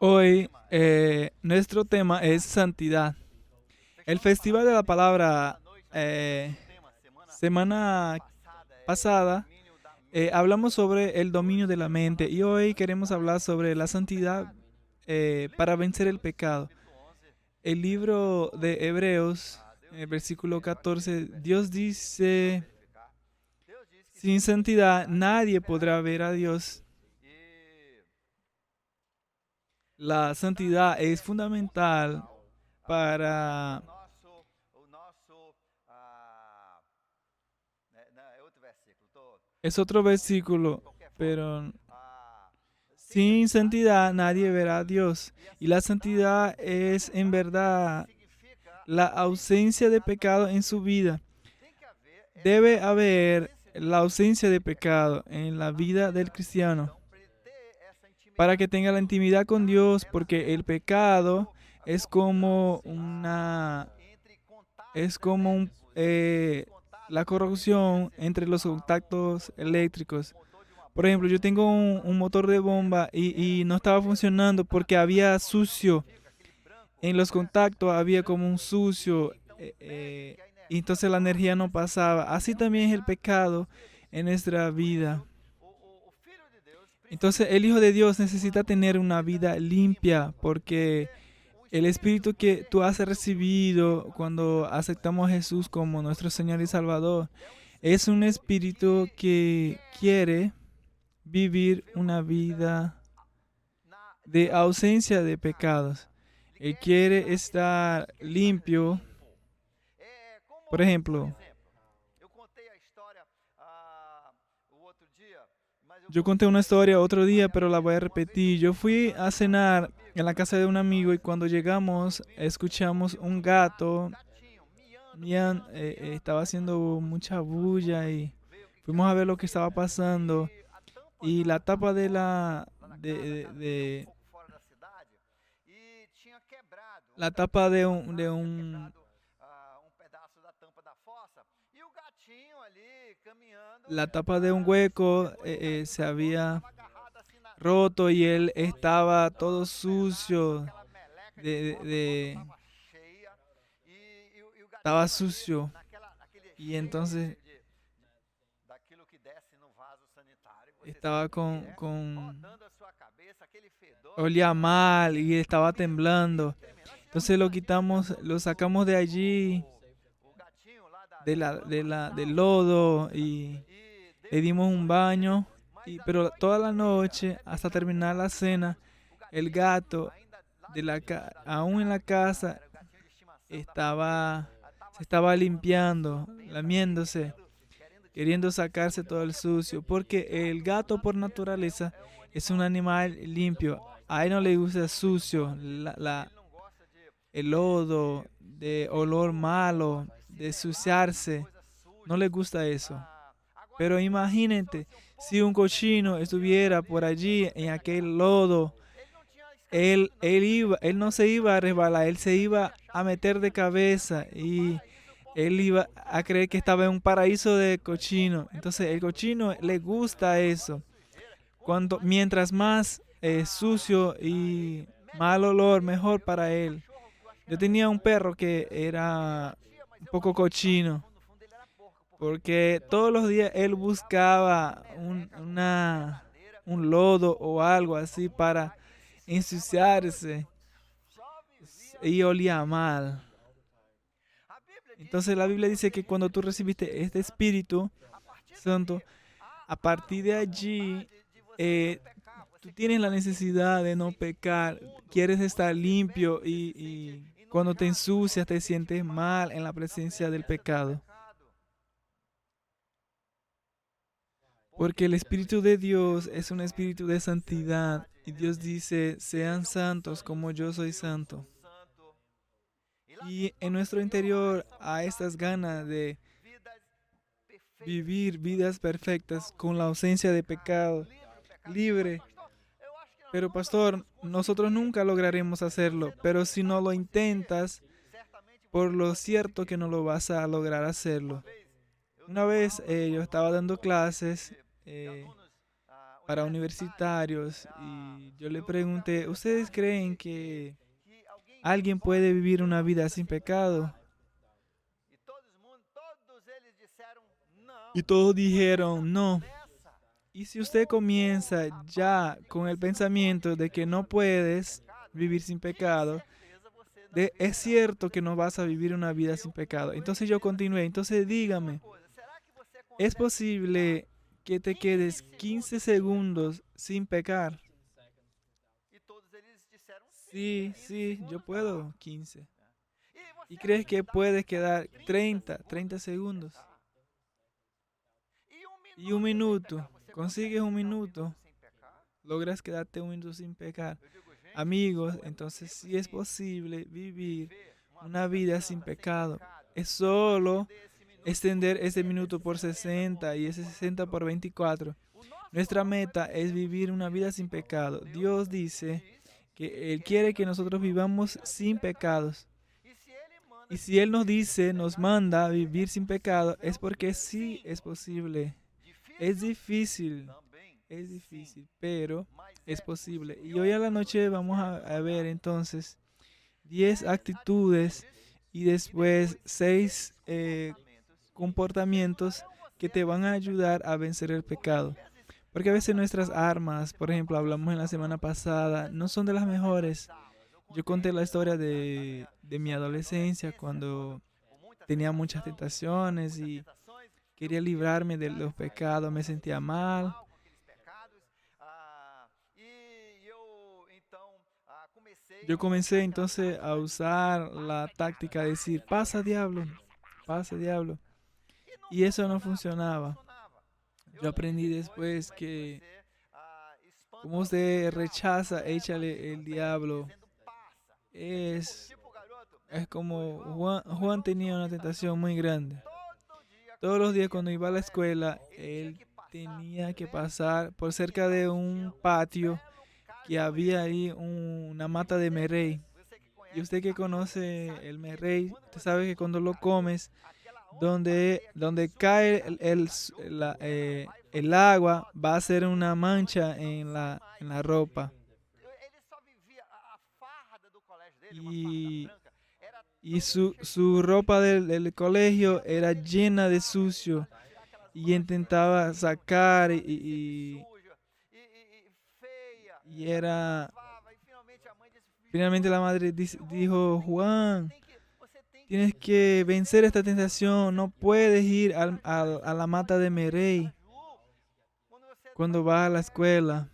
Hoy nuestro tema es santidad. El Festival de la Palabra semana pasada hablamos sobre el dominio de la mente y hoy queremos hablar sobre la santidad para vencer el pecado. El libro de Hebreos, versículo 14, Dios dice, sin santidad nadie podrá ver a Dios. La santidad es fundamental para... Es otro versículo, pero sin santidad nadie verá a Dios. Y la santidad es en verdad la ausencia de pecado en su vida. Debe haber la ausencia de pecado en la vida del cristiano para que tenga la intimidad con Dios, porque el pecado es como la corrupción entre los contactos eléctricos. Por ejemplo, yo tengo un motor de bomba y no estaba funcionando porque había sucio. En los contactos había como un sucio. Y entonces la energía no pasaba. Así también es el pecado en nuestra vida. Entonces el Hijo de Dios necesita tener una vida limpia porque el Espíritu que tú has recibido cuando aceptamos a Jesús como nuestro Señor y Salvador es un Espíritu que quiere vivir una vida de ausencia de pecados. Él quiere estar limpio. Por ejemplo, yo conté una historia otro día, pero la voy a repetir. Yo fui a cenar en la casa de un amigo y cuando llegamos escuchamos un gato. Estaba haciendo mucha bulla y fuimos a ver lo que estaba pasando. Y la tapa de la tapa la tapa de un hueco se había roto y él estaba todo sucio estaba sucio y entonces estaba olía mal y estaba temblando. Entonces lo quitamos, lo sacamos de allí, del lodo y le dimos un baño. Pero toda la noche, hasta terminar la cena, el gato, aún en la casa, se estaba limpiando, lamiéndose, queriendo sacarse todo el sucio. Porque el gato por naturaleza es un animal limpio. A él no le gusta sucio, el lodo, de olor malo, de suciarse. No le gusta eso. Pero imagínate, si un cochino estuviera por allí en aquel lodo, él no se iba a resbalar, él se iba a meter de cabeza y él iba a creer que estaba en un paraíso de cochino. Entonces el cochino le gusta eso. Mientras más sucio y mal olor, mejor para él. Yo tenía un perro que era un poco cochino, porque todos los días él buscaba un lodo o algo así para ensuciarse y olía mal. Entonces la Biblia dice que cuando tú recibiste este Espíritu Santo, a partir de allí tú tienes la necesidad de no pecar, quieres estar limpio y cuando te ensucias te sientes mal en la presencia del pecado. Porque el Espíritu de Dios es un espíritu de santidad y Dios dice, sean santos como yo soy santo. Y en nuestro interior hay estas ganas de vivir vidas perfectas con la ausencia de pecado, libre. Pero pastor, nosotros nunca lograremos hacerlo, pero si no lo intentas, por lo cierto que no lo vas a lograr hacerlo. Una vez yo estaba dando clases para universitarios y yo le pregunté, ¿ustedes creen que alguien puede vivir una vida sin pecado? Y todos dijeron, no. Y si usted comienza ya con el pensamiento de que no puedes vivir sin pecado, es cierto que no vas a vivir una vida sin pecado. Entonces yo continué. Entonces dígame, ¿es posible que te quedes 15 segundos sin pecar? Sí, sí, yo puedo 15. ¿Y crees que puedes quedar 30 segundos? Y un minuto. ¿Consigues un minuto? ¿Logras quedarte un minuto sin pecar? Amigos, entonces sí es posible vivir una vida sin pecado. Es solo extender ese minuto por 60 y ese 60 por 24. Nuestra meta es vivir una vida sin pecado. Dios dice que Él quiere que nosotros vivamos sin pecados. Y si Él nos dice, nos manda a vivir sin pecado, es porque sí es posible. Es difícil, pero es posible. Y hoy a la noche vamos a ver entonces 10 actitudes y después 6 comportamientos que te van a ayudar a vencer el pecado. Porque a veces nuestras armas, por ejemplo, hablamos en la semana pasada, no son de las mejores. Yo conté la historia de mi adolescencia cuando tenía muchas tentaciones y quería librarme de los pecados, me sentía mal. Yo comencé entonces a usar la táctica de decir, pasa diablo, pasa diablo. Y eso no funcionaba. Yo aprendí después que como usted rechaza, échale el diablo. Es, es como Juan tenía una tentación muy grande. Todos los días cuando iba a la escuela, él tenía que pasar por cerca de un patio que había ahí una mata de merey. Y usted que conoce el merey, usted sabe que cuando lo comes, donde cae el agua, va a ser una mancha en la ropa. Y, y su ropa del colegio era llena de sucio. Y intentaba sacar y era... Finalmente la madre dijo, Juan, tienes que vencer esta tentación, no puedes ir a la mata de merey cuando vas a la escuela.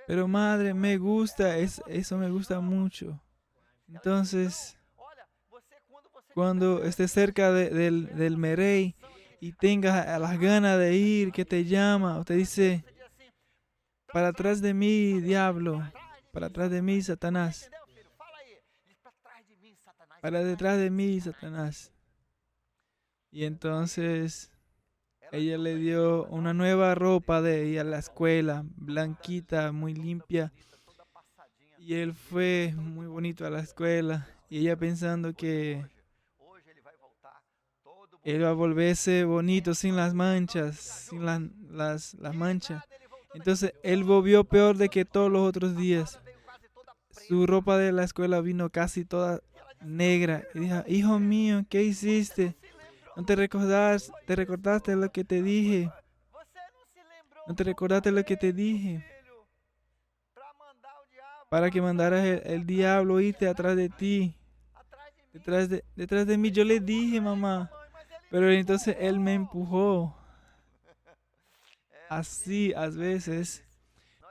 Pero madre, me gusta, eso me gusta mucho. Entonces, cuando estés cerca del merey y tengas las ganas de ir, que te llama o te dice, para atrás de mí, diablo, para atrás de mí, Satanás, para detrás de mí, Satanás. Y entonces ella le dio una nueva ropa de ir a la escuela, blanquita, muy limpia. Y él fue muy bonito a la escuela. Y ella pensando que él va a volverse bonito sin las manchas, sin las manchas. Entonces él volvió peor de que todos los otros días. Su ropa de la escuela vino casi toda negra. Y dijo, hijo mío, ¿qué hiciste? ¿No te recordaste lo que te dije? ¿No te recordaste lo que te dije? Para que mandaras el diablo irte atrás de ti. Detrás de mí. Yo le dije, mamá. Pero entonces él me empujó. Así, a veces,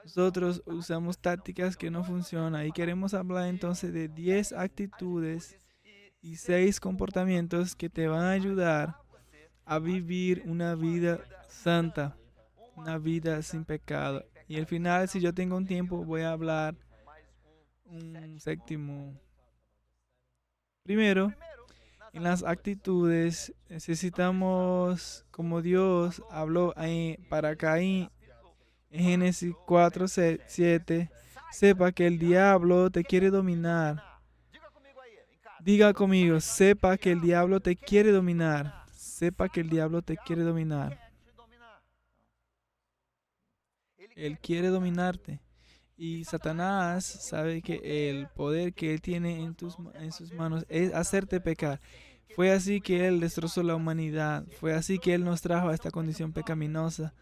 nosotros usamos tácticas que no funcionan. Y queremos hablar entonces de 10 actitudes y 6 comportamientos que te van a ayudar a vivir una vida santa, una vida sin pecado. Y al final, si yo tengo un tiempo, voy a hablar un séptimo. Primero, en las actitudes necesitamos, como Dios habló para Caín en Génesis 4:7, sepa que el diablo te quiere dominar. Diga conmigo, sepa que el diablo te quiere dominar. sepa que el diablo te quiere dominar. Él quiere dominarte. Y Satanás sabe que el poder que él tiene en sus manos es hacerte pecar. Fue así que él destrozó la humanidad. Fue así que él nos trajo a esta condición pecaminosa.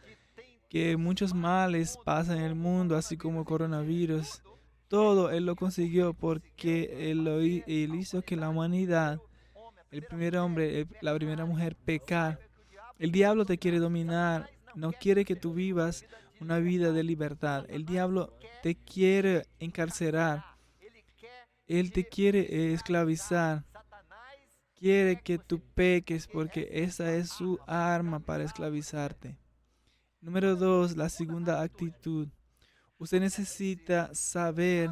Que muchos males pasan en el mundo, así como coronavirus. Todo él lo consiguió porque él hizo que la humanidad, el primer hombre, la primera mujer, pecar. El diablo te quiere dominar, no quiere que tú vivas una vida de libertad. El diablo te quiere encarcelar, él te quiere esclavizar, quiere que tú peques porque esa es su arma para esclavizarte. Número 2, la segunda actitud. Usted necesita saber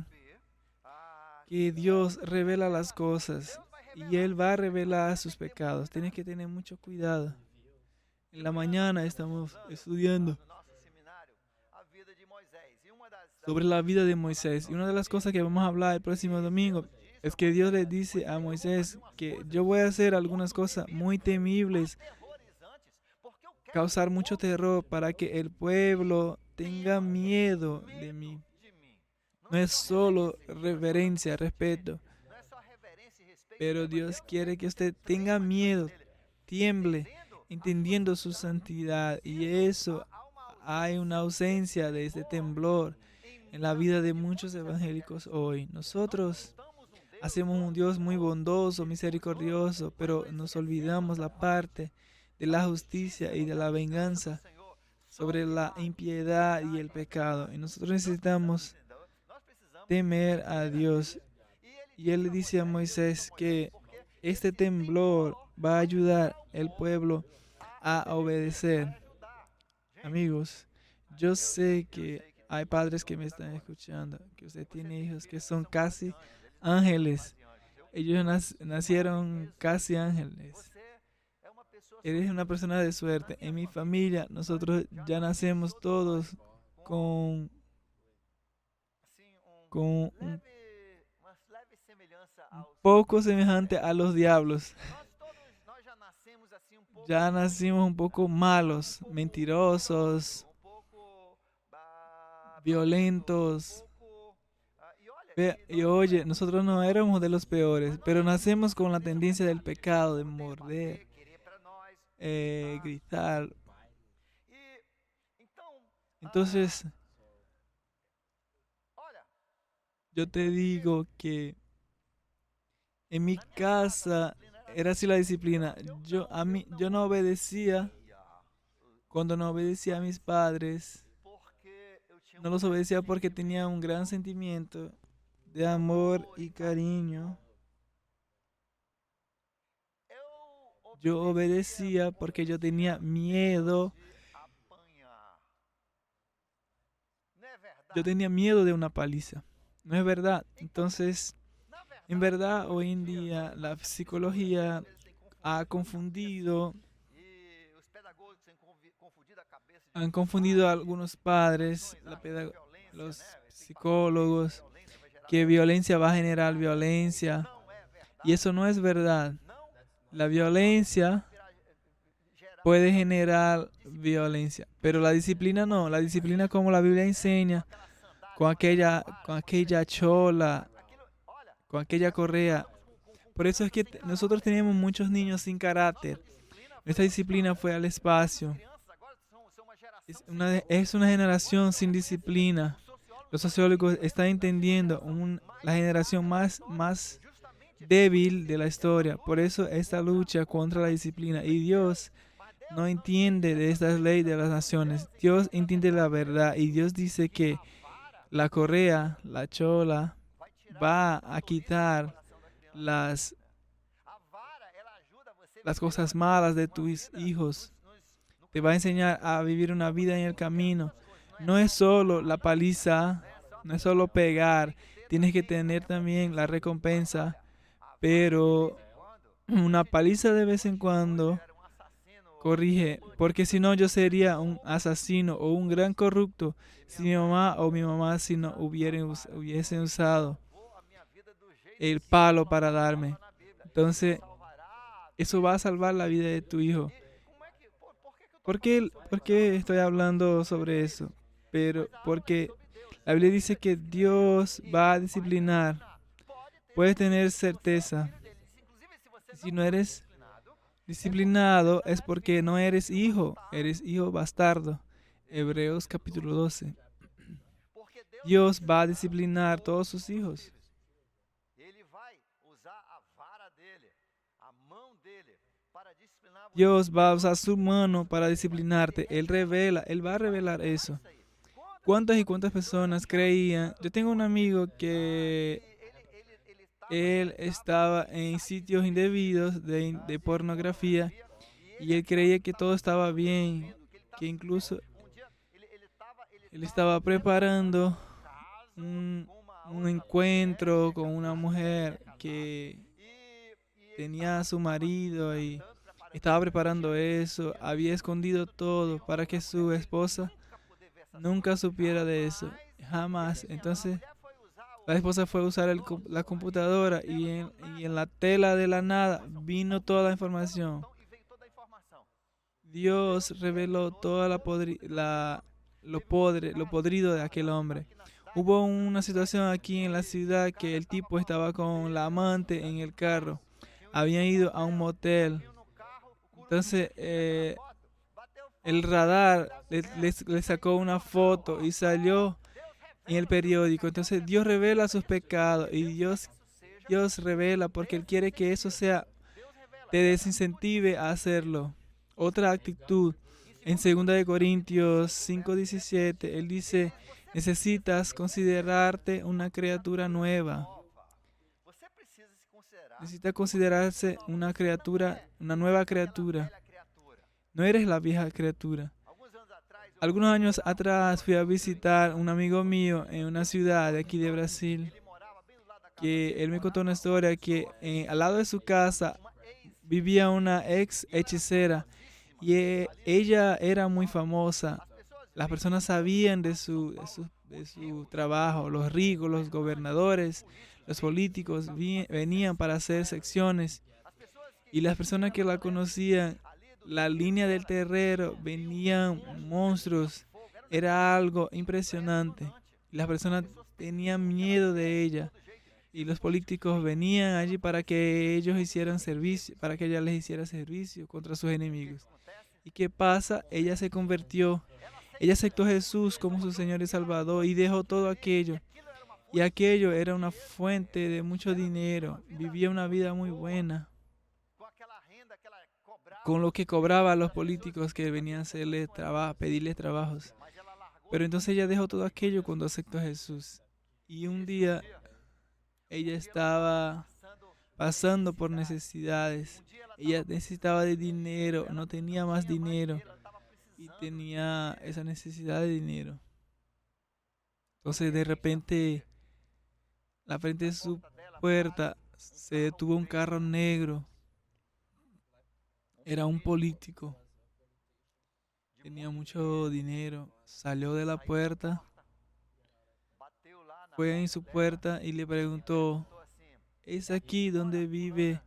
que Dios revela las cosas y Él va a revelar sus pecados. Tienes que tener mucho cuidado. En la mañana estamos estudiando sobre la vida de Moisés. Y una de las cosas que vamos a hablar el próximo domingo es que Dios le dice a Moisés que yo voy a hacer algunas cosas muy temibles, causar mucho terror para que el pueblo tenga miedo de mí. No es solo reverencia, respeto, pero Dios quiere que usted tenga miedo, tiemble, entendiendo su santidad. Y eso, hay una ausencia de ese temblor en la vida de muchos evangélicos hoy. Nosotros hacemos un Dios muy bondoso, misericordioso, pero nos olvidamos la parte de la justicia y de la venganza sobre la impiedad y el pecado. Y nosotros necesitamos temer a Dios. Y Él le dice a Moisés que este temblor va a ayudar al pueblo a obedecer. Amigos, yo sé que hay padres que me están escuchando, que usted tiene hijos que son casi ángeles. Ellos nacieron casi ángeles. Eres una persona de suerte. En mi familia, nosotros ya nacemos todos con un poco semejante a los diablos. Ya nacimos un poco malos, mentirosos, violentos. Y oye, nosotros no éramos de los peores, pero nacemos con la tendencia del pecado, de morder, gritar. Entonces, yo te digo que en mi casa era así la disciplina. Yo no obedecía. Cuando no obedecía a mis padres, no los obedecía porque tenía un gran sentimiento de amor y cariño. Yo obedecía porque yo tenía miedo. Yo tenía miedo de una paliza. No es verdad. Entonces, en verdad, hoy en día la psicología ha confundido, han confundido a algunos padres, los psicólogos, que violencia va a generar violencia. Y eso no es verdad. La violencia puede generar violencia, pero la disciplina no. La disciplina, como la Biblia enseña, con aquella chola, con aquella correa. Por eso es que nosotros tenemos muchos niños sin carácter. Nuestra disciplina fue al espacio. Es una generación sin disciplina. Los sociólogos están entendiendo la generación más débil de la historia. Por eso esta lucha contra la disciplina. Y Dios no entiende de estas leyes de las naciones. Dios entiende la verdad. Y Dios dice que la correa, la chola, va a quitar las cosas malas de tus hijos. Te va a enseñar a vivir una vida en el camino. No es solo la paliza, no es solo pegar. Tienes que tener también la recompensa. Pero una paliza de vez en cuando corrige. Porque si no, yo sería un asesino o un gran corrupto si mi mamá o mi mamá si no hubiesen usado el palo para darme. Entonces, Eso va a salvar la vida de tu hijo. ¿Por qué estoy hablando sobre eso? Pero porque la Biblia dice que Dios va a disciplinar. Puedes tener certeza. Si no eres disciplinado es porque no eres hijo bastardo. Hebreos capítulo 12. Dios va a disciplinar a todos sus hijos. Dios va a usar su mano para disciplinarte. Él va a revelar eso. ¿Cuántas y cuántas personas creían? Yo tengo un amigo que él estaba en sitios indebidos de pornografía y él creía que todo estaba bien, que incluso él estaba preparando un encuentro con una mujer que tenía a su marido y estaba preparando eso, había escondido todo para que su esposa nunca supiera de eso, jamás. Entonces la esposa fue a usar la computadora y en la tela de la nada vino toda la información. Dios reveló toda lo podrido de aquel hombre. Hubo una situación aquí en la ciudad que el tipo estaba con la amante en el carro. Habían ido a un motel. Entonces, el radar le sacó una foto y salió en el periódico. Entonces, Dios revela sus pecados y Dios revela porque Él quiere que eso te desincentive a hacerlo. Otra actitud. En 2 Corintios 5:17, Él dice, necesitas considerarte una criatura nueva. Necesita considerarse una nueva criatura. No eres la vieja criatura. Algunos años atrás fui a visitar un amigo mío en una ciudad de aquí de Brasil, que él me contó una historia que al lado de su casa vivía una ex hechicera y ella era muy famosa. Las personas sabían de su trabajo. Los ricos, los gobernadores, los políticos venían para hacer secciones. Y las personas que la conocían, la línea del terrero, venían monstruos. Era algo impresionante. Las personas tenían miedo de ella. Y los políticos venían allí para que ellos hicieran servicio, para que ella les hiciera servicio contra sus enemigos. ¿Y qué pasa? Ella se convirtió. Ella aceptó a Jesús como su Señor y Salvador y dejó todo aquello. Y aquello era una fuente de mucho dinero. Vivía una vida muy buena con lo que cobraba a los políticos que venían a pedirle trabajos. Pero entonces ella dejó todo aquello cuando aceptó a Jesús. Y un día ella estaba pasando por necesidades. Ella necesitaba de dinero, no tenía más dinero y tenía esa necesidad de dinero. Entonces de repente, la frente de su puerta se detuvo un carro negro. Era un político. Tenía mucho dinero. Salió de la puerta, fue en su puerta y le preguntó, ¿es aquí donde vive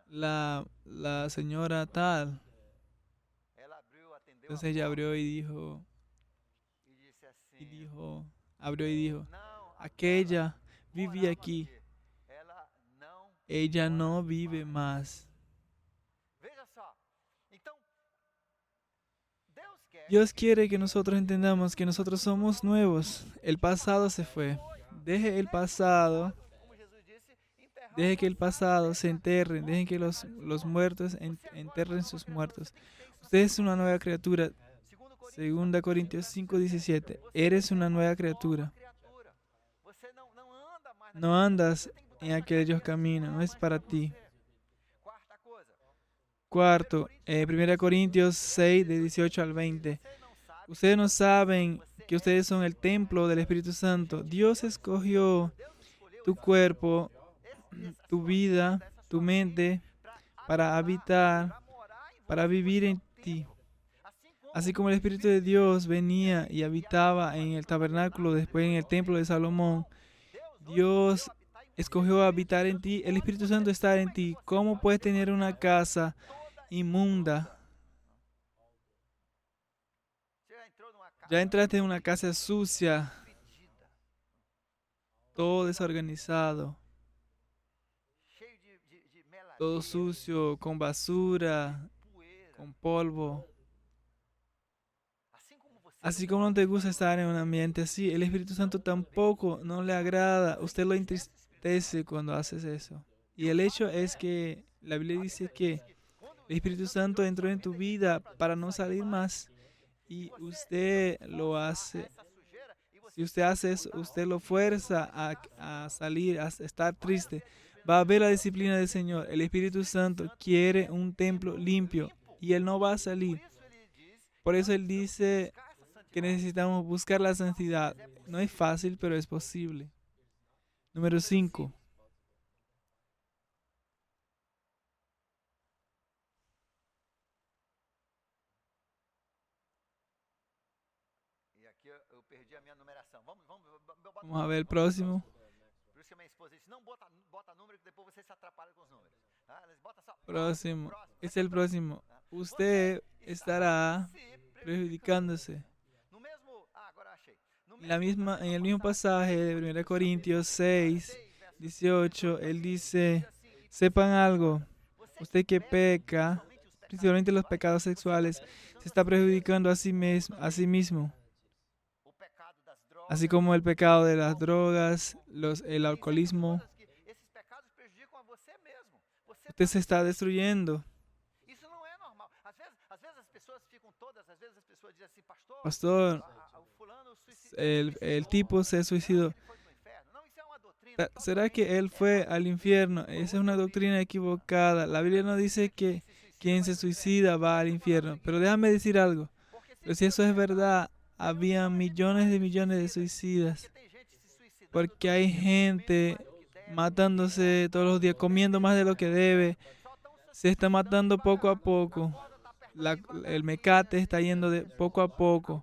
la señora tal? Entonces ella abrió y dijo, aquella vivía aquí, ella no vive más. Dios quiere que nosotros entendamos que nosotros somos nuevos. El pasado se fue. Deje el pasado. Deje que el pasado se enterre. Dejen que los muertos enterren sus muertos. Usted es una nueva criatura. 2 Corintios 5:17. Eres una nueva criatura. No andas en aquellos caminos. No es para ti. Cuarto, 1 Corintios 6, de 18 al 20. Ustedes no saben que ustedes son el templo del Espíritu Santo. Dios escogió tu cuerpo, tu vida, tu mente, para habitar, para vivir en ti. Así como el Espíritu de Dios venía y habitaba en el tabernáculo, después en el templo de Salomón, Dios escogió habitar en ti, el Espíritu Santo está en ti. ¿Cómo puedes tener una casa inmunda? Ya entraste en una casa sucia, todo desorganizado, todo sucio, con basura, con polvo. Así como no te gusta estar en un ambiente así, el Espíritu Santo tampoco no le agrada. Usted lo entristece cuando haces eso. Y el hecho es que la Biblia dice que el Espíritu Santo entró en tu vida para no salir más. Y usted lo hace. Si usted hace eso, usted lo fuerza a salir, a estar triste. Va a ver la disciplina del Señor. El Espíritu Santo quiere un templo limpio y Él no va a salir. Por eso Él dice que necesitamos buscar la santidad. No es fácil, pero es posible. Número 5. Vamos a ver el próximo. Próximo. Es el próximo. Usted estará perjudicándose. En el mismo pasaje de 1 Corintios 6, 18, él dice, sepan algo, usted que peca, principalmente los pecados sexuales, se está perjudicando a sí mismo, así como el pecado de las drogas, el alcoholismo. Usted se está destruyendo. Pastor, el tipo se suicidó. ¿Será que él fue al infierno? Esa es una doctrina equivocada. La Biblia no dice que quien se suicida va al infierno. Pero déjame decir algo. Pero si eso es verdad, había millones de suicidas. Porque hay gente matándose todos los días, comiendo más de lo que debe. Se está matando poco a poco. El mecate está yendo de poco a poco.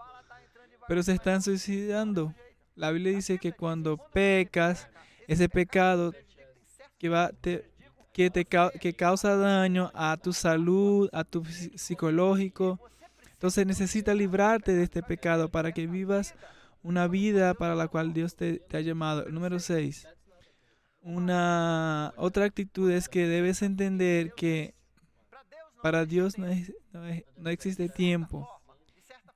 Pero se están suicidando. La Biblia dice que cuando pecas, ese pecado que causa daño a tu salud, a tu psicológico, entonces necesitas librarte de este pecado para que vivas una vida para la cual Dios te ha llamado. Número 6. Otra actitud es que debes entender que para Dios no existe tiempo.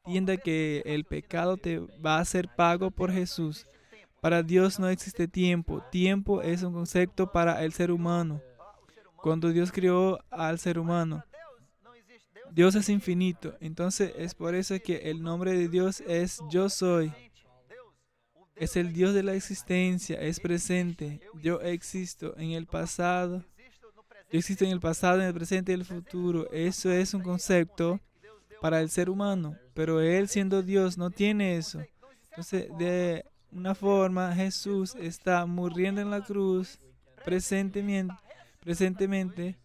Entienda que el pecado te va a ser pago por Jesús. Para Dios no existe tiempo. Tiempo es un concepto para el ser humano. Cuando Dios creó al ser humano, Dios es infinito. Entonces es por eso que el nombre de Dios es Yo Soy. Es el Dios de la existencia, es presente. Yo existo en el pasado. Yo existo en el pasado, en el presente y en el futuro. Eso es un concepto para el ser humano, pero Él siendo Dios no tiene eso. Entonces, de una forma, Jesús está muriendo en la cruz presentemente,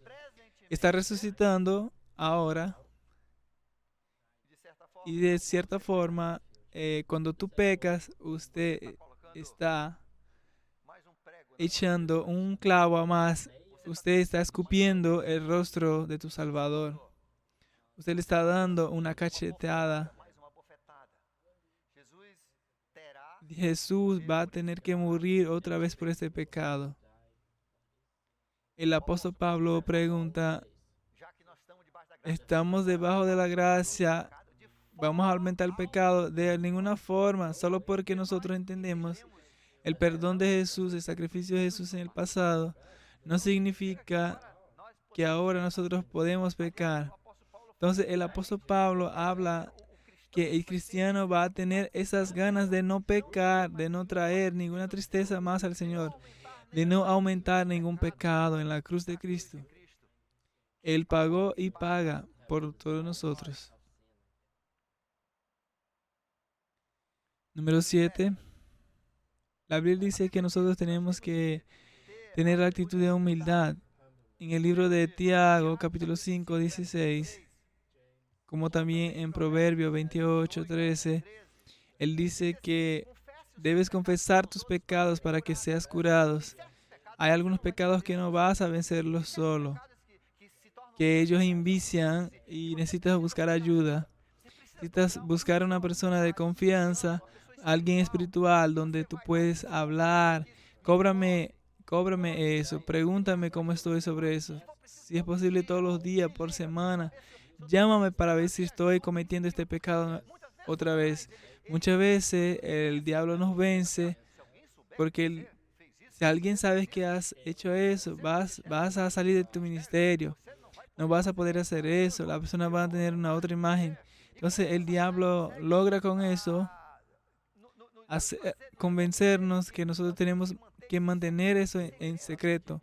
está resucitando ahora, y de cierta forma, cuando tú pecas, usted está echando un clavo a más, usted está escupiendo el rostro de tu Salvador. Usted le está dando una cacheteada. Jesús va a tener que morir otra vez por este pecado. El apóstol Pablo pregunta, ¿estamos debajo de la gracia? ¿Vamos a aumentar el pecado? De ninguna forma, solo porque nosotros entendemos el perdón de Jesús, el sacrificio de Jesús en el pasado, no significa que ahora nosotros podemos pecar. Entonces el apóstol Pablo habla que el cristiano va a tener esas ganas de no pecar, de no traer ninguna tristeza más al Señor, de no aumentar ningún pecado en la cruz de Cristo. Él pagó y paga por todos nosotros. Número 7. La Biblia dice que nosotros tenemos que tener la actitud de humildad. En el libro de Tiago, capítulo 5, 16, como también en Proverbios 28, 13, él dice que debes confesar tus pecados para que seas curados. Hay algunos pecados que no vas a vencerlos solo, que ellos envician y necesitas buscar ayuda. Necesitas buscar una persona de confianza, alguien espiritual donde tú puedes hablar. Cóbrame, cóbrame eso, pregúntame cómo estoy sobre eso. Si es posible todos los días, por semana, llámame para ver si estoy cometiendo este pecado otra vez. Muchas veces el diablo nos vence porque si alguien sabe que has hecho eso, vas a salir de tu ministerio. No vas a poder hacer eso. La persona va a tener una otra imagen. Entonces el diablo logra con eso convencernos que nosotros tenemos que mantener eso en secreto.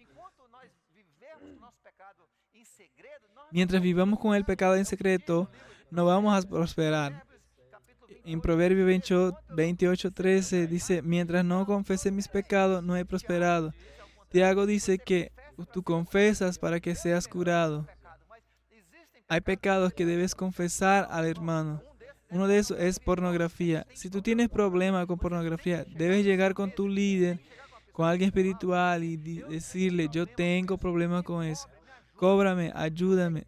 Mientras vivamos con el pecado en secreto, no vamos a prosperar. En Proverbio 28:13 dice, mientras no confese mis pecados, no he prosperado. Tiago dice que tú confesas para que seas curado. Hay pecados que debes confesar al hermano. Uno de esos es pornografía. Si tú tienes problema con pornografía, debes llegar con tu líder, con alguien espiritual y decirle, yo tengo problema con eso. Cóbrame, ayúdame.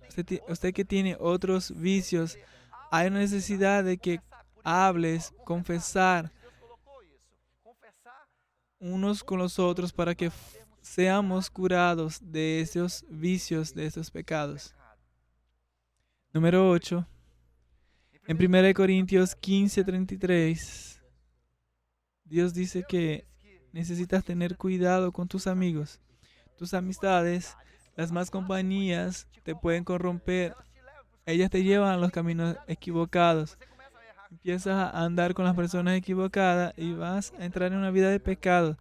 Usted que tiene otros vicios, hay una necesidad de que hables, confesar unos con los otros para que seamos curados de esos vicios, de esos pecados. Número 8. En 1 Corintios 15:33, Dios dice que necesitas tener cuidado con tus amigos. Tus amistades, las más compañías te pueden corromper. Ellas te llevan a los caminos equivocados. Empiezas a andar con las personas equivocadas y vas a entrar en una vida de pecado.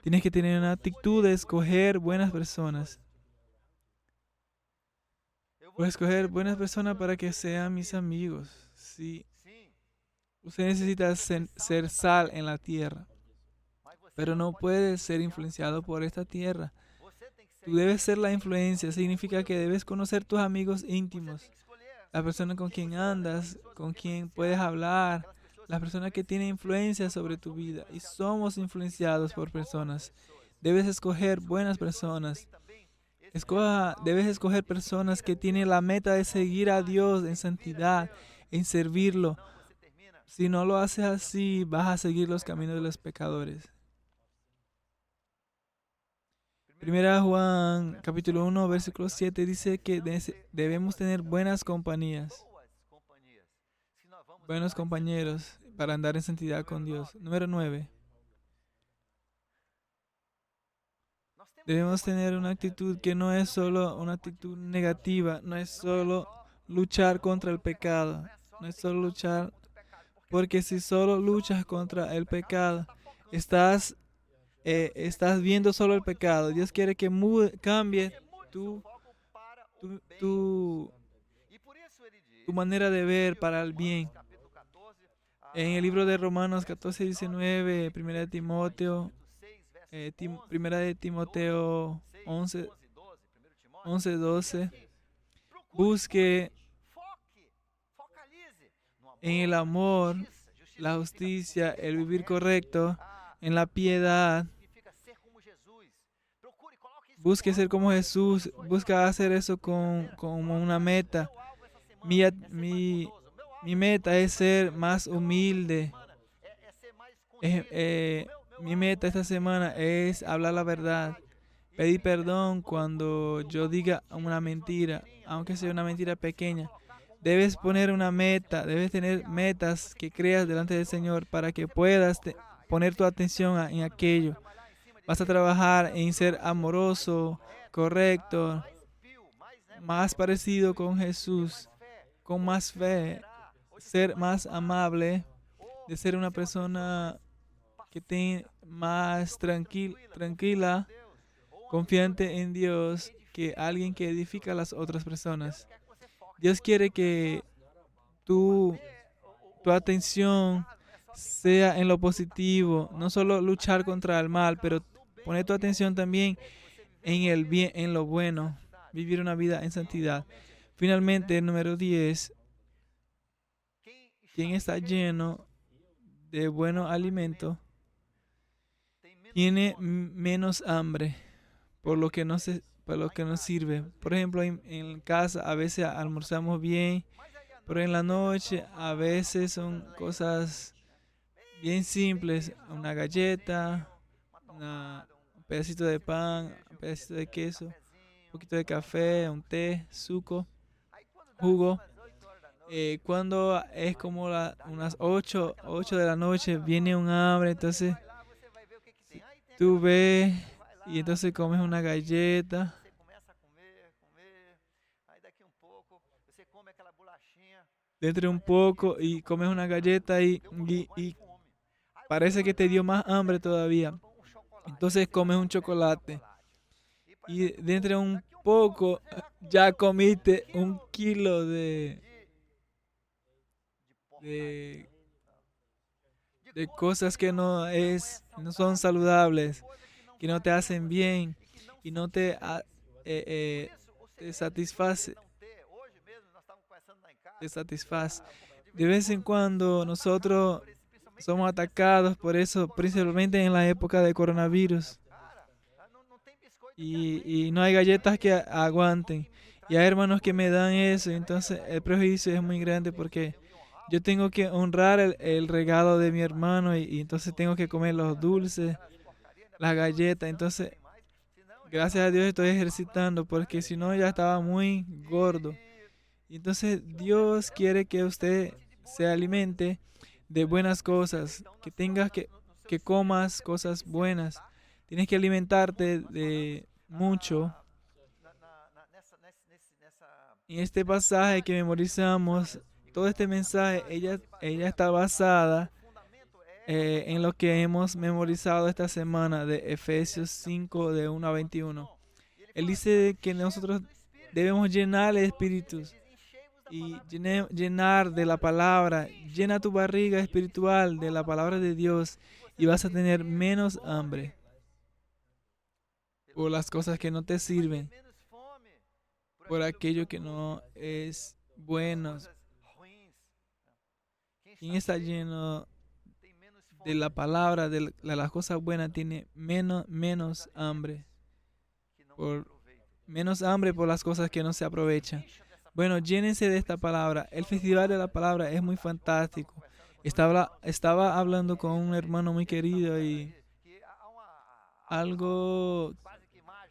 Tienes que tener una actitud de escoger buenas personas. Voy a escoger buenas personas para que sean mis amigos. Sí. Usted necesita ser sal en la tierra, pero no puedes ser influenciado por esta tierra. Tú debes ser la influencia. Significa que debes conocer tus amigos íntimos, la persona con quien andas, con quien puedes hablar, las personas que tienen influencia sobre tu vida. Y somos influenciados por personas. Debes escoger buenas personas. Debes escoger personas que tienen la meta de seguir a Dios en santidad, en servirlo. Si no lo haces así, vas a seguir los caminos de los pecadores. Primera Juan, capítulo 1, versículo 7, dice que debemos tener buenas compañías, buenos compañeros para andar en santidad con Dios. Número 9. Debemos tener una actitud que no es solo una actitud negativa, no es solo luchar contra el pecado, no es solo luchar, porque si solo luchas contra el pecado, estás viendo solo el pecado. Dios quiere que cambie tu manera de ver para el bien. En el libro de Romanos 14:19, Primera de Timoteo 11:12, busque en el amor, la justicia, el vivir correcto, en la piedad. Busque ser como Jesús, busca hacer eso como una meta. Mi meta es ser más humilde. Mi meta esta semana es hablar la verdad. Pedir perdón cuando yo diga una mentira, aunque sea una mentira pequeña. Debes poner una meta, debes tener metas que creas delante del Señor para que puedas poner tu atención en aquello. Vas a trabajar en ser amoroso, correcto, más parecido con Jesús, con más fe, ser más amable, de ser una persona que esté más tranquila, confiante en Dios, que alguien que edifica a las otras personas. Dios quiere que tu atención sea en lo positivo, no solo luchar contra el mal, pero poner tu atención también en el bien, en lo bueno, vivir una vida en santidad. Finalmente, el número 10, quien está lleno de buenos alimentos tiene menos hambre. por lo que nos sirve. Por ejemplo, en casa a veces almorzamos bien, pero en la noche a veces son cosas bien simples, una galleta, un pedacito de pan, un pedacito de queso, un poquito de café, un té, suco, jugo. Cuando es como unas 8 de la noche, viene un hambre, entonces tú ves y entonces comes una galleta. Dentro de un poco y comes una galleta y parece que te dio más hambre todavía. Entonces comes un chocolate y dentro de un poco ya comiste 1 kilo de, de cosas que no son saludables, que no te hacen bien y no te satisface. Te satisface. De vez en cuando nosotros somos atacados por eso, principalmente en la época de coronavirus. Y no hay galletas que aguanten. Y hay hermanos que me dan eso, entonces el prejuicio es muy grande porque yo tengo que honrar el regalo de mi hermano y entonces tengo que comer los dulces, las galletas. Entonces, gracias a Dios estoy ejercitando porque si no ya estaba muy gordo. Y entonces Dios quiere que usted se alimente de buenas cosas, que comas cosas buenas. Tienes que alimentarte de mucho. En este pasaje que memorizamos, todo este mensaje, ella está basada en lo que hemos memorizado esta semana de Efesios 5, de 1 a 21. Él dice que nosotros debemos llenar el espíritu y llenar de la palabra. Llena tu barriga espiritual de la palabra de Dios y vas a tener menos hambre por las cosas que no te sirven, por aquello que no es bueno. Quien está lleno de la palabra, de las cosas buenas, tiene menos hambre. Menos hambre por las cosas que no se aprovechan. Bueno, llénense de esta palabra. El Festival de la Palabra es muy fantástico. Estaba hablando con un hermano muy querido y algo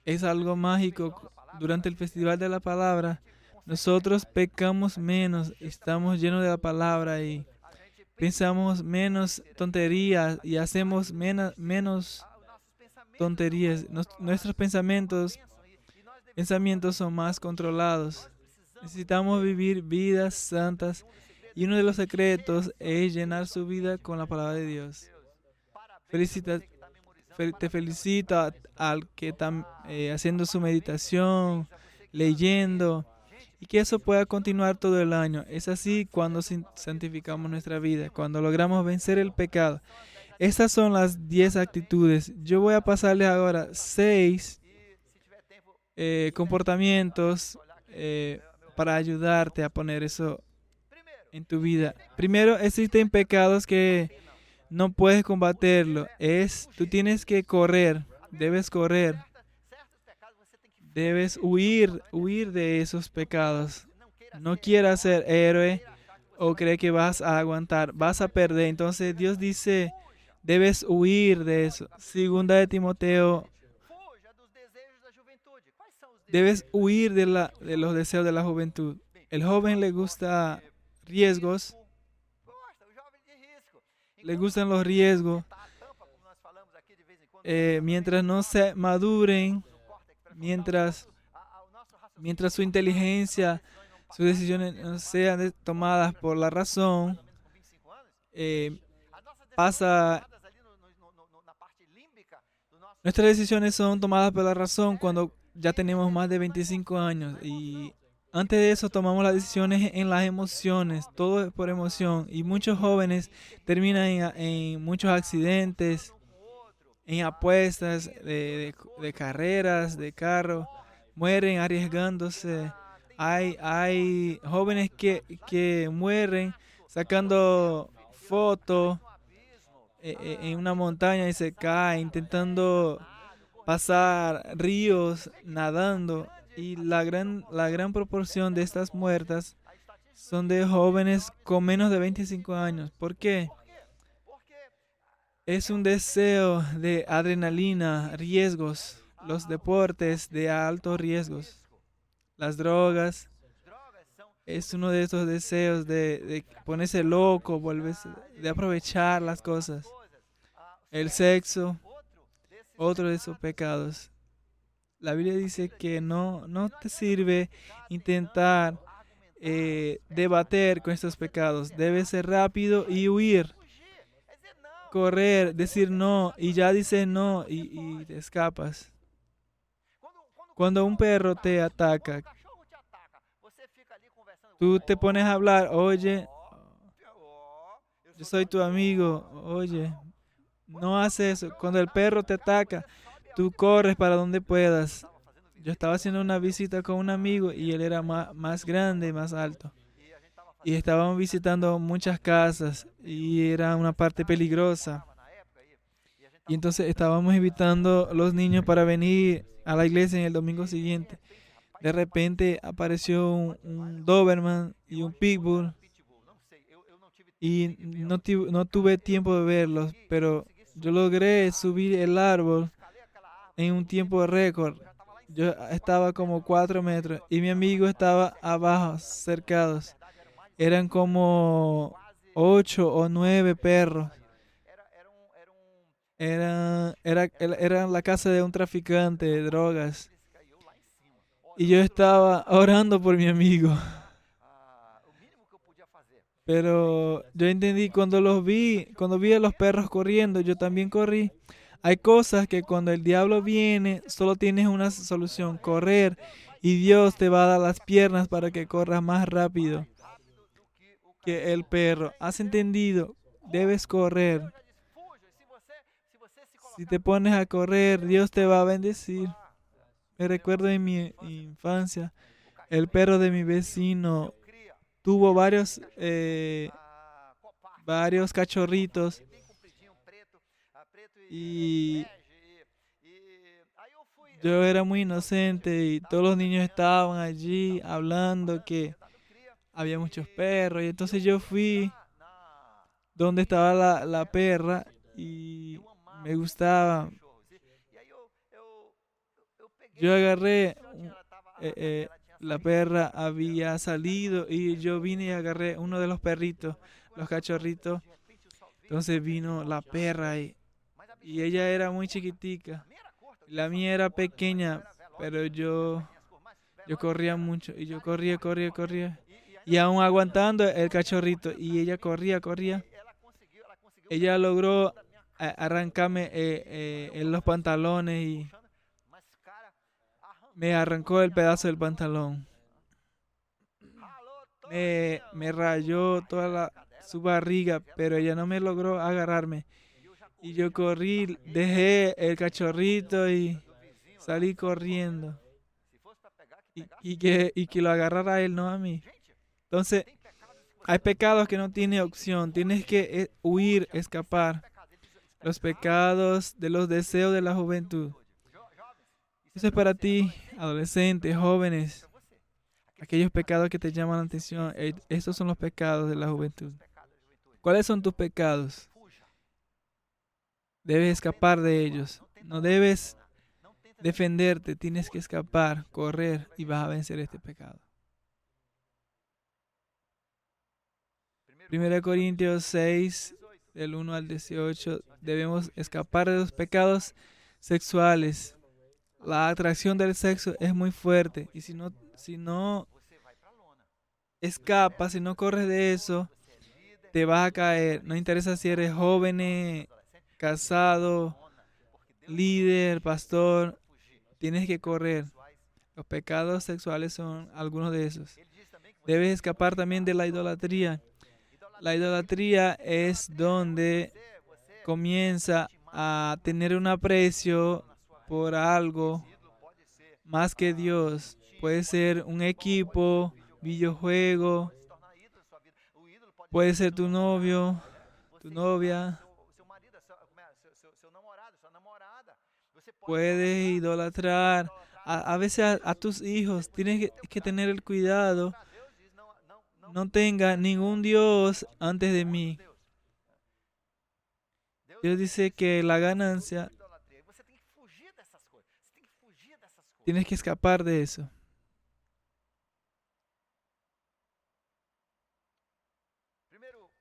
es algo mágico. Durante el Festival de la Palabra, nosotros pecamos menos, estamos llenos de la palabra y pensamos menos tonterías y hacemos menos tonterías. Nuestros pensamientos son más controlados. Necesitamos vivir vidas santas y uno de los secretos es llenar su vida con la palabra de Dios. Te felicito al que está haciendo su meditación, leyendo, y que eso pueda continuar todo el año. Es así cuando santificamos nuestra vida, cuando logramos vencer el pecado. Estas son las 10 actitudes. Yo voy a pasarles ahora 6 comportamientos para ayudarte a poner eso en tu vida. Primero, existen pecados que no puedes combatirlo. Tú tienes que correr, debes correr, debes huir de esos pecados. No quieras ser héroe o creer que vas a aguantar, vas a perder. Entonces Dios dice, debes huir de eso. Segunda de Timoteo, debes huir de los deseos de la juventud. El joven le gusta riesgos, le gustan los riesgos. Mientras no se maduren, mientras su inteligencia, sus decisiones no sean tomadas por la razón, pasa. Nuestras decisiones son tomadas por la razón cuando ya tenemos más de 25 años y antes de eso tomamos las decisiones en las emociones, todo es por emoción y muchos jóvenes terminan en muchos accidentes, en apuestas de carreras, de carro, mueren arriesgándose. Hay jóvenes que mueren sacando fotos en una montaña y se caen intentando pasar ríos nadando, y la gran proporción de estas muertas son de jóvenes con menos de 25 años. ¿Por qué? Es un deseo de adrenalina, riesgos, los deportes de altos riesgos, las drogas. Es uno de esos deseos de ponerse loco, volverse, de aprovechar las cosas. El sexo, otro de esos pecados. La Biblia dice que no te sirve intentar debater con estos pecados. Debes ser rápido y huir, correr, decir no, y ya dices no y te escapas. Cuando un perro te ataca, tú te pones a hablar, oye, yo soy tu amigo, oye, no haces eso. Cuando el perro te ataca, tú corres para donde puedas. Yo estaba haciendo una visita con un amigo y él era más grande, más alto. Y estábamos visitando muchas casas y era una parte peligrosa. Y entonces estábamos invitando a los niños para venir a la iglesia en el domingo siguiente. De repente apareció un Doberman y un Pitbull. Y no tuve tiempo de verlos, pero yo logré subir el árbol en un tiempo récord. Yo estaba como 4 metros y mi amigo estaba abajo, cercados. Eran como 8 o 9 perros. Era la casa de un traficante de drogas. Y yo estaba orando por mi amigo. Pero yo entendí cuando vi a los perros corriendo, yo también corrí. Hay cosas que cuando el diablo viene, solo tienes una solución, correr. Y Dios te va a dar las piernas para que corras más rápido que el perro. ¿Has entendido? Debes correr. Si te pones a correr, Dios te va a bendecir. Me recuerdo en mi infancia, el perro de mi vecino tuvo varios cachorritos y yo era muy inocente y todos los niños estaban allí hablando que había muchos perros y entonces yo fui donde estaba la perra y me gustaba. Yo agarré, eh, eh, la perra había salido y yo vine y agarré uno de los perritos, los cachorritos. Entonces vino la perra y ella era muy chiquitica. La mía era pequeña, pero yo corría mucho y yo corría. Y aún aguantando el cachorrito y ella corría. Ella logró arrancarme en los pantalones y me arrancó el pedazo del pantalón. Me rayó su barriga, pero ella no me logró agarrarme. Y yo corrí, dejé el cachorrito y salí corriendo. Y que lo agarrara a él, no a mí. Entonces, hay pecados que no tiene opción. Tienes que huir, escapar. Los pecados de los deseos de la juventud. Eso es para ti, adolescentes, jóvenes. Aquellos pecados que te llaman la atención. Estos son los pecados de la juventud. ¿Cuáles son tus pecados? Debes escapar de ellos. No debes defenderte. Tienes que escapar, correr y vas a vencer este pecado. 1 Corintios 6, del 1 al 18. Debemos escapar de los pecados sexuales. La atracción del sexo es muy fuerte. Y si no escapas, si no corres de eso, te vas a caer. No interesa si eres joven, casado, líder, pastor. Tienes que correr. Los pecados sexuales son algunos de esos. Debes escapar también de la idolatría. La idolatría es donde comienza a tener un aprecio por algo más que Dios. Puede ser un equipo, videojuego, puede ser tu novio, tu novia. puedes idolatrar. A veces a tus hijos tienes que tener el cuidado. No tenga ningún Dios antes de mí. Dios dice que la ganancia, tienes que escapar de eso.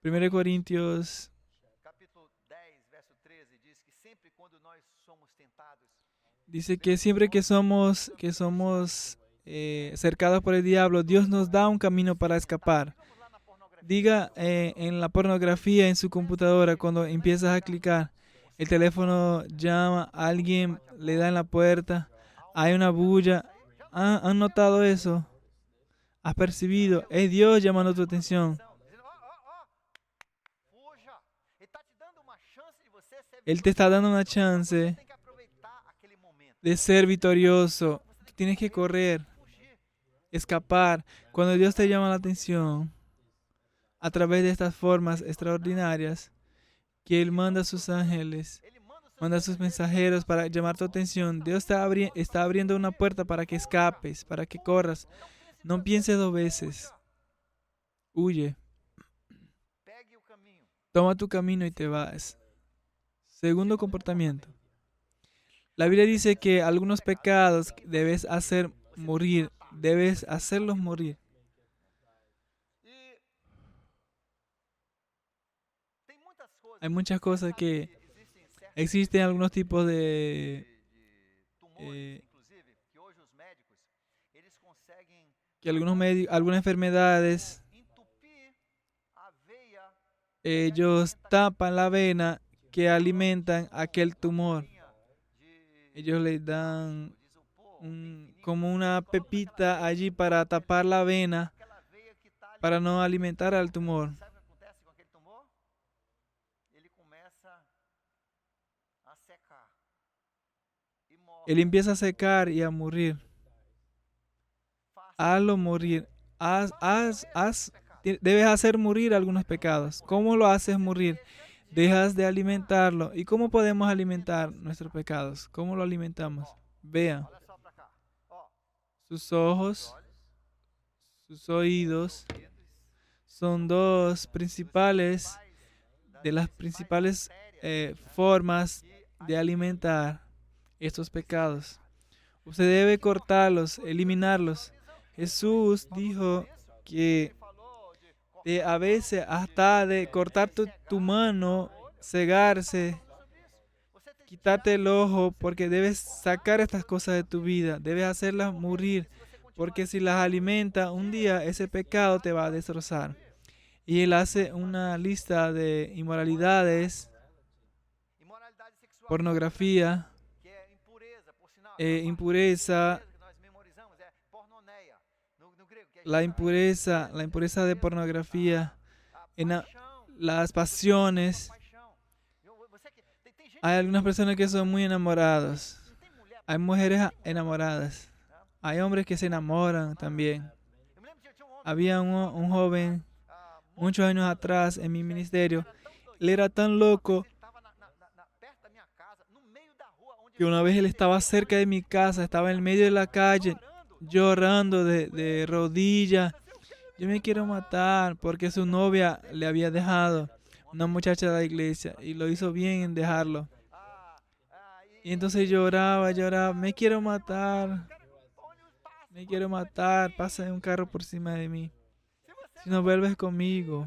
Primero Corintios dice que siempre que somos cercados por el diablo, Dios nos da un camino para escapar. Diga en la pornografía en su computadora, cuando empiezas a clicar, el teléfono llama, alguien le da en la puerta, hay una bulla. ¿Han notado eso? ¿Has percibido? Es Dios llamando tu atención. Él te está dando una chance de ser victorioso. Tienes que correr, escapar. Cuando Dios te llama la atención, a través de estas formas extraordinarias, que Él manda a sus ángeles, manda a sus mensajeros para llamar tu atención. Dios está abriendo una puerta para que escapes, para que corras. No pienses 2 veces. Huye. Toma tu camino y te vas. Segundo comportamiento. La Biblia dice que algunos pecados debes hacer morir. Debes hacerlos morir. Hay muchas cosas que existen, algunos tipos de que algunas enfermedades, ellos tapan la vena que alimentan aquel tumor. Ellos le dan como una pepita allí para tapar la vena, para no alimentar al tumor. Él empieza a secar y a morir. Hazlo morir. Debes hacer morir algunos pecados. ¿Cómo lo haces morir? Dejas de alimentarlo. ¿Y cómo podemos alimentar nuestros pecados? ¿Cómo lo alimentamos? Vean. Sus ojos, sus oídos son dos principales de las principales formas de alimentar estos pecados. Usted debe cortarlos, eliminarlos. Jesús dijo que a veces hasta de cortar tu mano, cegarse, quitarte el ojo, porque debes sacar estas cosas de tu vida, debes hacerlas morir, porque si las alimentas, un día ese pecado te va a destrozar. Y él hace una lista de inmoralidades, pornografía, impureza, la impureza de pornografía, las pasiones. Hay algunas personas que son muy enamorados. Hay mujeres enamoradas. Hay hombres que se enamoran también. Había un joven muchos años atrás en mi ministerio. Él era tan loco que una vez él estaba cerca de mi casa, estaba en el medio de la calle, llorando de rodillas. Yo me quiero matar porque su novia le había dejado, una muchacha de la iglesia, y lo hizo bien en dejarlo. Y entonces lloraba, me quiero matar, pasa un carro por encima de mí. Si no vuelves conmigo,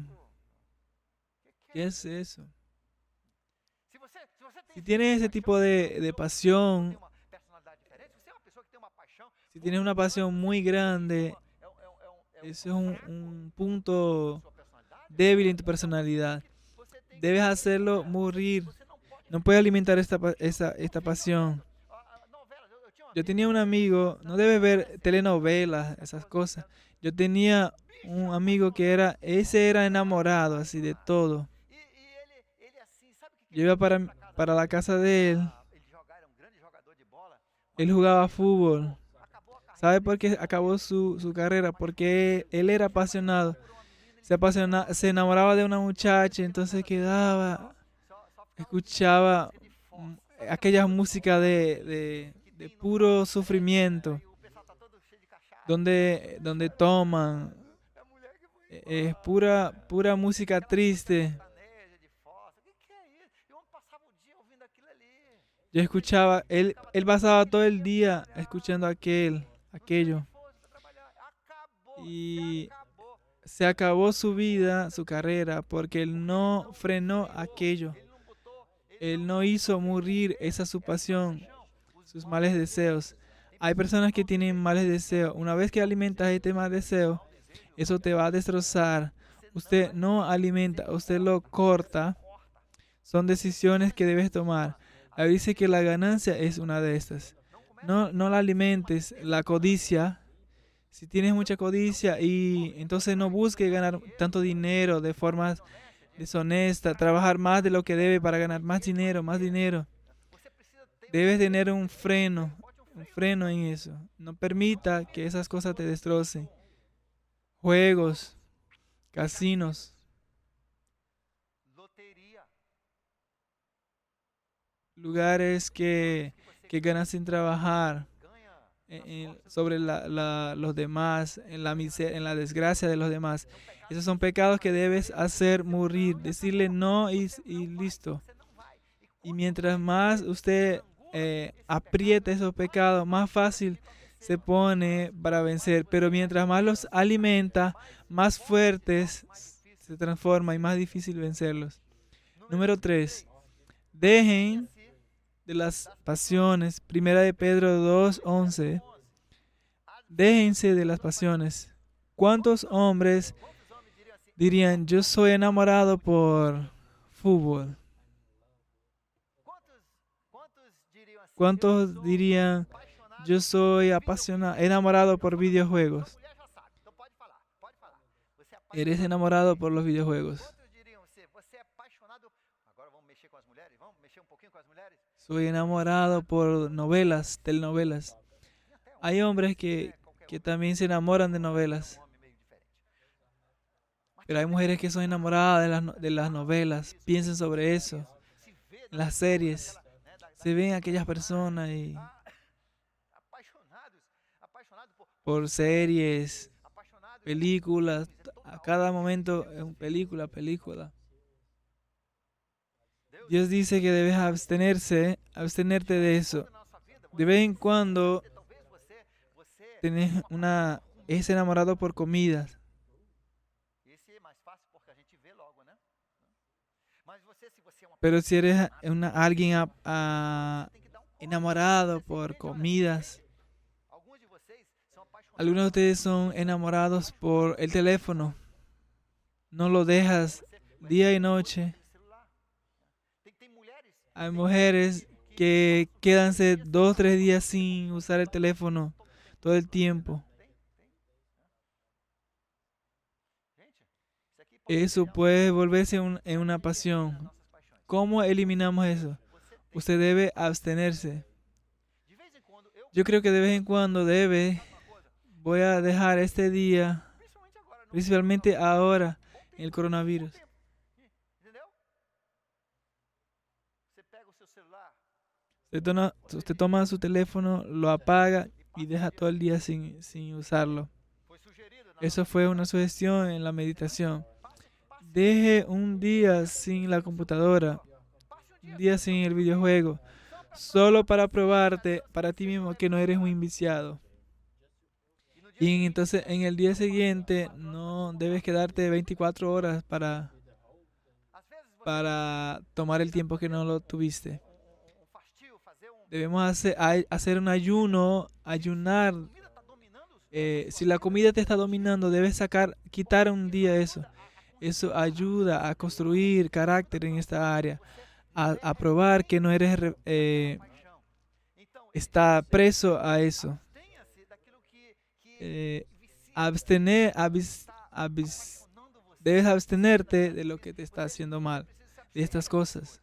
¿qué es eso? Si tienes ese tipo de pasión, si tienes una pasión muy grande, eso es un punto débil en tu personalidad. Debes hacerlo morir. No puedes alimentar esta pasión. Yo tenía un amigo, no debes ver telenovelas, esas cosas. Yo tenía un amigo que ese era enamorado así de todo. Yo iba para la casa de él. Él jugaba fútbol. ¿Sabe por qué acabó su carrera? Porque él era apasionado. Se enamoraba de una muchacha, entonces quedaba, escuchaba aquella música de puro sufrimiento, donde toman, es pura música triste. Yo escuchaba, él pasaba todo el día escuchando aquello. Y se acabó su vida, su carrera, porque él no frenó aquello. Él no hizo morir esa su pasión, sus males deseos. Hay personas que tienen males deseos. Una vez que alimentas este mal deseo, eso te va a destrozar. Usted no alimenta, usted lo corta. Son decisiones que debes tomar. Ahí dice que la ganancia es una de estas. No la alimentes. La codicia. Si tienes mucha codicia y entonces no busques ganar tanto dinero de forma deshonesta, trabajar más de lo que debe para ganar más dinero, más dinero. Debes tener un freno en eso. No permita que esas cosas te destrocen. Juegos, casinos, lugares que ganas sin trabajar, sobre los demás, en la miseria, en la desgracia de los demás. Esos son pecados que debes hacer morir, decirle no y listo. Y mientras más usted aprieta esos pecados, más fácil se pone para vencer. Pero mientras más los alimenta, más fuertes se transforma y más difícil vencerlos. Número 3. Dejen de las pasiones. Primera de Pedro 2:11. Déjense de las pasiones. ¿Cuántos hombres dirían, yo soy enamorado por fútbol? ¿Cuántos dirían, yo soy apasionado, enamorado por videojuegos? ¿Eres enamorado por los videojuegos? Soy enamorado por novelas, telenovelas. Hay hombres que también se enamoran de novelas. Pero hay mujeres que son enamoradas de las novelas. Piensen sobre eso. En las series. Se ven aquellas personas y por series, películas. A cada momento es una película. Dios dice que debes abstenerte de eso. De vez en cuando es enamorado por comidas. Pero si eres alguien enamorado por comidas, algunos de ustedes son enamorados por el teléfono. No lo dejas día y noche. Hay mujeres que quedanse 2 o 3 días sin usar el teléfono todo el tiempo. Eso puede volverse en una pasión. ¿Cómo eliminamos eso? Usted debe abstenerse. Yo creo que de vez en cuando voy a dejar este día, principalmente ahora, en el coronavirus. Usted toma su teléfono, lo apaga y deja todo el día sin usarlo. Eso fue una sugestión en la meditación. Deje un día sin la computadora, un día sin el videojuego, solo para probarte para ti mismo que no eres un viciado. Y entonces en el día siguiente no debes quedarte 24 horas para tomar el tiempo que no lo tuviste. Debemos hacer un ayunar. Si la comida te está dominando, debes quitar un día eso. Eso ayuda a construir carácter en esta área, a probar que no eres está preso a eso. Debes abstenerte de lo que te está haciendo mal, de estas cosas.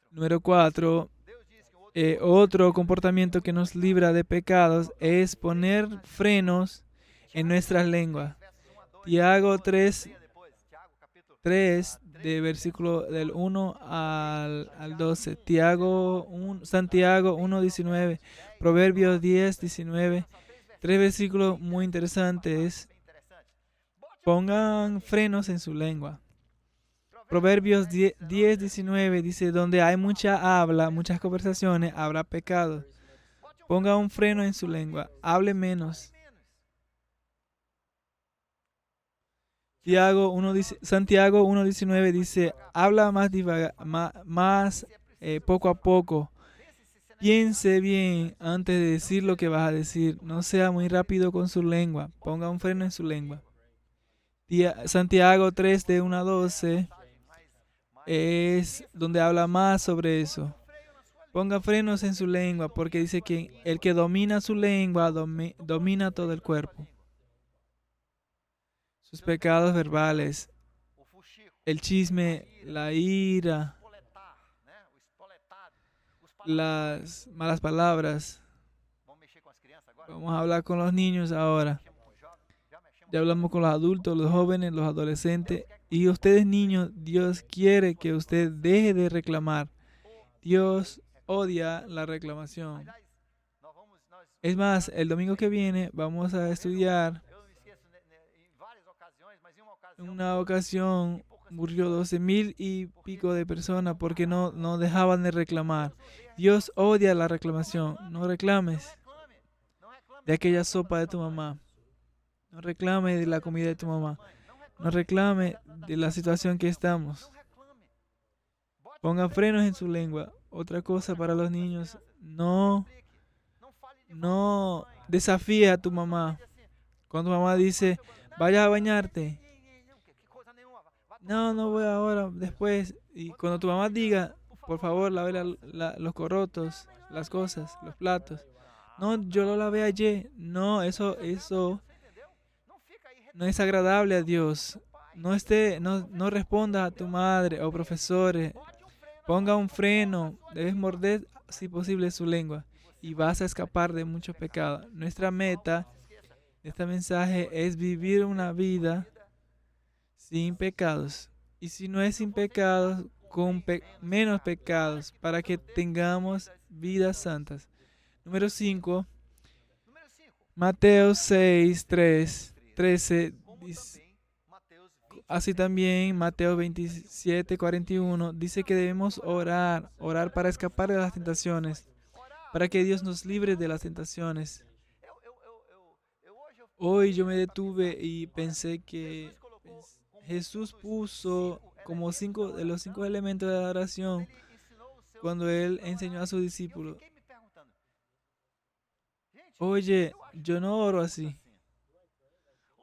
Número 4. Otro comportamiento que nos libra de pecados es poner frenos en nuestras lenguas. Tiago 3, de versículo del 1 al 12. Santiago 1:19. Proverbios 10:19. Tres versículos muy interesantes. Pongan frenos en su lengua. Proverbios 10:19 dice, donde hay mucha habla, muchas conversaciones, habrá pecado. Ponga un freno en su lengua, hable menos. Santiago 1:19 dice, habla más poco a poco. Piense bien antes de decir lo que vas a decir. No sea muy rápido con su lengua. Ponga un freno en su lengua. Santiago 3 de 1 a 12 es donde habla más sobre eso. Ponga frenos en su lengua porque dice que el que domina su lengua domina todo el cuerpo. Sus pecados verbales, el chisme, la ira, las malas palabras. Vamos a hablar con los niños ahora. Ya hablamos con los adultos, los jóvenes, los adolescentes. Y ustedes niños, Dios quiere que usted deje de reclamar. Dios odia la reclamación. Es más, el domingo que viene vamos a estudiar. En una ocasión murió 12,000 y pico de personas porque no dejaban de reclamar. Dios odia la reclamación. No reclames de aquella sopa de tu mamá. No reclame de la comida de tu mamá. No reclame de la situación que estamos. Ponga frenos en su lengua. Otra cosa para los niños. No desafíe a tu mamá. Cuando tu mamá dice, vaya a bañarte. No voy ahora, después. Y cuando tu mamá diga, por favor, lave los corotos, las cosas, los platos. No, yo lo lavé ayer. No, eso no es agradable a Dios. No responda a tu madre o profesores. Ponga un freno. Debes morder, si posible, su lengua. Y vas a escapar de muchos pecados. Nuestra meta de este mensaje es vivir una vida sin pecados. Y si no es sin pecados, con menos pecados, para que tengamos vidas santas. Número 5. Mateo 6:13. Así también Mateo 27:41 dice que debemos orar para escapar de las tentaciones, para que Dios nos libre de las tentaciones. Hoy yo me detuve y pensé que Jesús puso como de los 5 elementos de la oración cuando Él enseñó a sus discípulos. Oye, yo no oro así.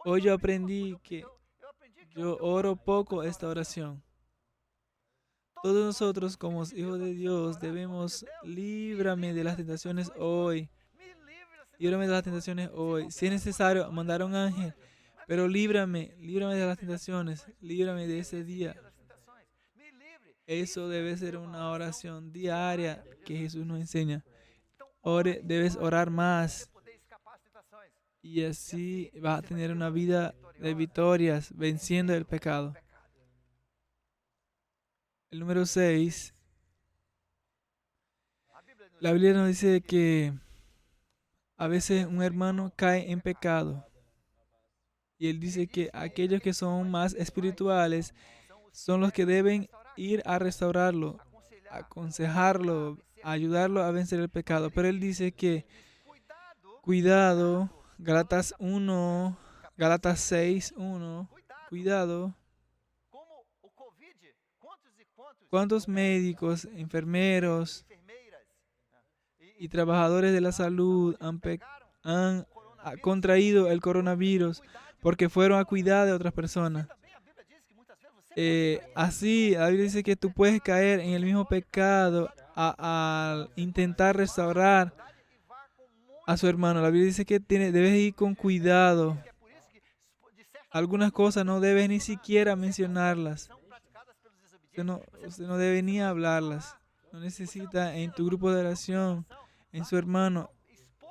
Hoy yo aprendí que yo oro poco esta oración. Todos nosotros como hijos de Dios debemos, líbrame de las tentaciones hoy. Líbrame de las tentaciones hoy. Si es necesario, mandar a un ángel. Pero líbrame de las tentaciones. Líbrame de ese día. Eso debe ser una oración diaria que Jesús nos enseña. Debes orar más. Y así vas a tener una vida de victorias, venciendo el pecado. El número 6. La Biblia nos dice que a veces un hermano cae en pecado. Y él dice que aquellos que son más espirituales son los que deben ir a restaurarlo, aconsejarlo, ayudarlo a vencer el pecado. Pero él dice que, cuidado, Gálatas 6:1, cuidado. ¿Cuántos médicos, enfermeros y trabajadores de la salud han contraído el coronavirus porque fueron a cuidar de otras personas? Así, la Biblia dice que tú puedes caer en el mismo pecado al intentar restaurar a su hermano. La Biblia dice que debes ir con cuidado. Algunas cosas no debes ni siquiera mencionarlas. Usted no debe ni hablarlas. No necesita en tu grupo de oración, en su hermano,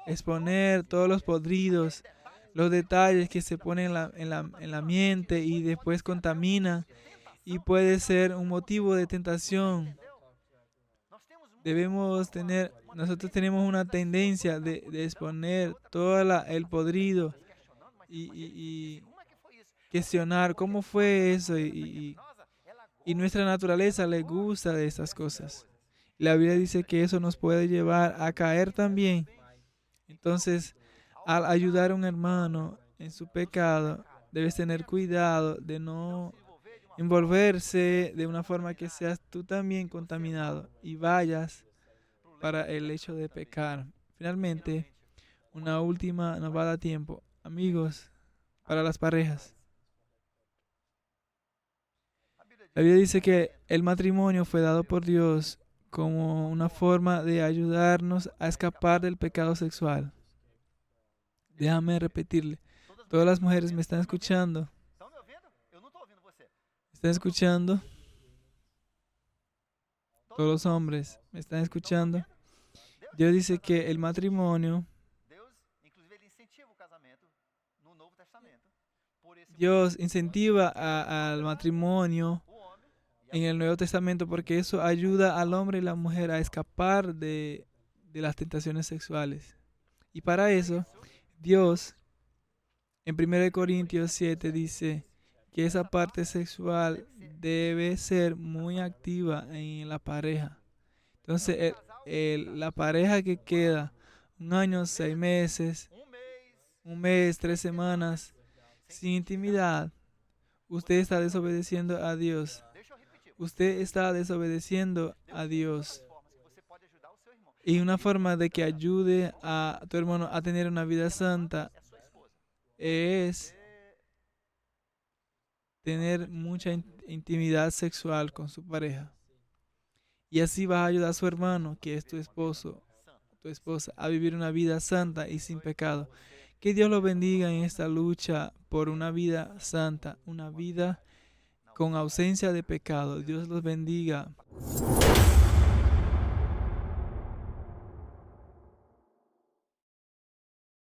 exponer todos los podridos, los detalles que se ponen en la mente y después contaminan y puede ser un motivo de tentación. Nosotros tenemos una tendencia de exponer todo el podrido y cuestionar cómo fue eso y nuestra naturaleza le gusta de esas cosas. La Biblia dice que eso nos puede llevar a caer también. Entonces, al ayudar a un hermano en su pecado, debes tener cuidado de no envolverse de una forma que seas tú también contaminado y vayas para el hecho de pecar. Finalmente, una última, nos va a dar tiempo. Amigos, para las parejas. La Biblia dice que el matrimonio fue dado por Dios como una forma de ayudarnos a escapar del pecado sexual. Déjame repetirle. Todas las mujeres me están escuchando. ¿Me están escuchando? Todos los hombres me están escuchando. Dios dice que el matrimonio, Dios incentiva al matrimonio en el Nuevo Testamento porque eso ayuda al hombre y la mujer a escapar de las tentaciones sexuales. Y para eso, Dios en 1 Corintios 7 dice que esa parte sexual debe ser muy activa en la pareja. Entonces, la pareja que queda 1 año, 6 meses, 1 mes, 3 semanas, sin intimidad, usted está desobedeciendo a Dios. Usted está desobedeciendo a Dios. Y una forma de que ayude a tu hermano a tener una vida santa es tener mucha intimidad sexual con su pareja. Y así vas a ayudar a su hermano, que es tu esposo, tu esposa, a vivir una vida santa y sin pecado. Que Dios los bendiga en esta lucha por una vida santa, una vida con ausencia de pecado. Dios los bendiga.